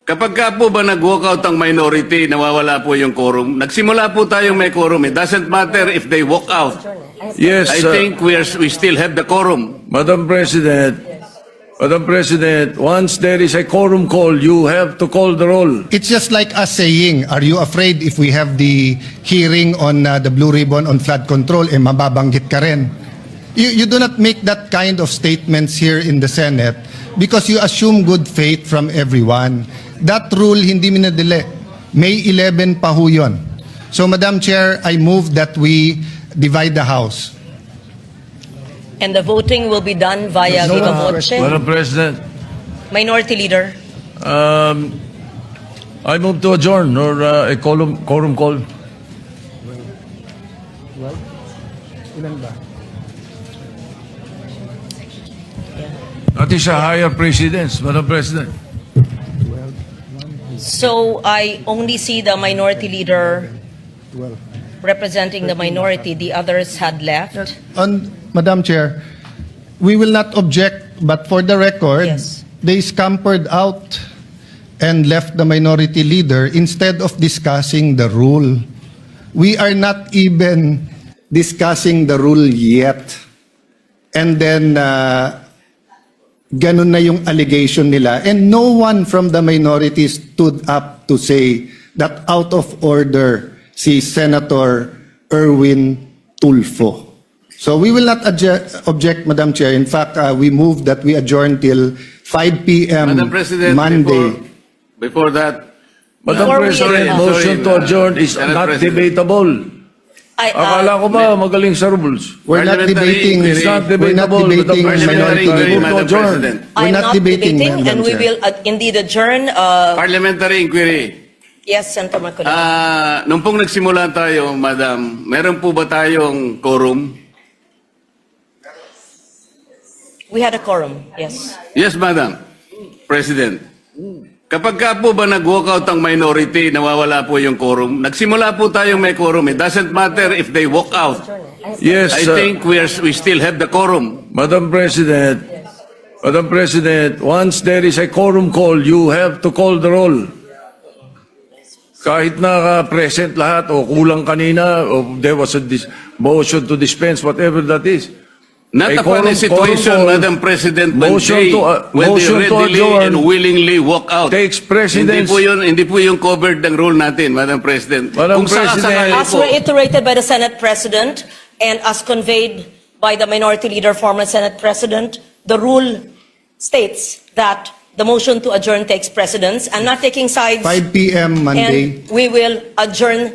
Kapag ka po ba nag-walkout ang minority, nawawala po yung quorum. Nagsimula po tayong may quorum. It doesn't matter if they walk out. Yes, I think we still have the quorum. Madam President, once there is a quorum call, you have to call the roll. It's just like us saying, are you afraid if we have the hearing on the Blue Ribbon on flood control, mababanggit ka rin? You do not make that kind of statements here in the Senate because you assume good faith from everyone. That rule hindi minadali. May 11 pa ho yun. So Madam Chair, I move that we divide the House. And the voting will be done via viva voce. Madam President, Minority Leader. I move to adjourn or a quorum call. That is a higher precedence, Madam President. So I only see the Minority Leader representing the minority. The others had left. Madam Chair, we will not object, but for the record, Yes. they scampered out and left the minority leader instead of discussing the rule. We are not even discussing the rule yet. And then, ganun na yung allegation nila. And no one from the minority stood up to say that out of order si Senator Erwin Tulfo. So we will not object, Madam Chair. In fact, we move that we adjourn till 5 p.m. Madam President, Monday. before that, Madam Before we- President, Sorry, motion to adjourn is Senate not President. debatable. Akala ko ba magaling sa rules? We're not Parliamentary debating. It's not We're not debatable, debating Madam Parliamentary minority inquiry, Move leader. to Madam adjourn. President. We're I'm not not debating, debating, and Madam we Chair. will indeed adjourn. Parliamentary inquiry. Yes, Senator Marcoleta. Nung pong nagsimula tayo, Madam, meron po ba tayong quorum? We had a quorum. Yes. Yes, Madam President. Kapag ka po ba nag-walkout ang minority, nawawala po yung quorum. Nagsimula po tayong may quorum. It doesn't matter if they walk out. Yes, I think we still have the quorum. Madam President, once there is a quorum call, you have to call the roll. Kahit present lahat o kulang kanina o there was a motion to dispense, whatever that is. Not A upon a quorum situation, call, Madam President, when motion they, to- when they motion to readily adjourn and willingly walk out. takes precedence. Hindi po yung covered ng rule natin, Madam President. Madam President, sakasakali As po, reiterated by the Senate President and as conveyed by the Minority Leader, former Senate President, the rule states that the motion to adjourn takes precedence. I'm not taking sides. 5 p.m. Monday. And we will adjourn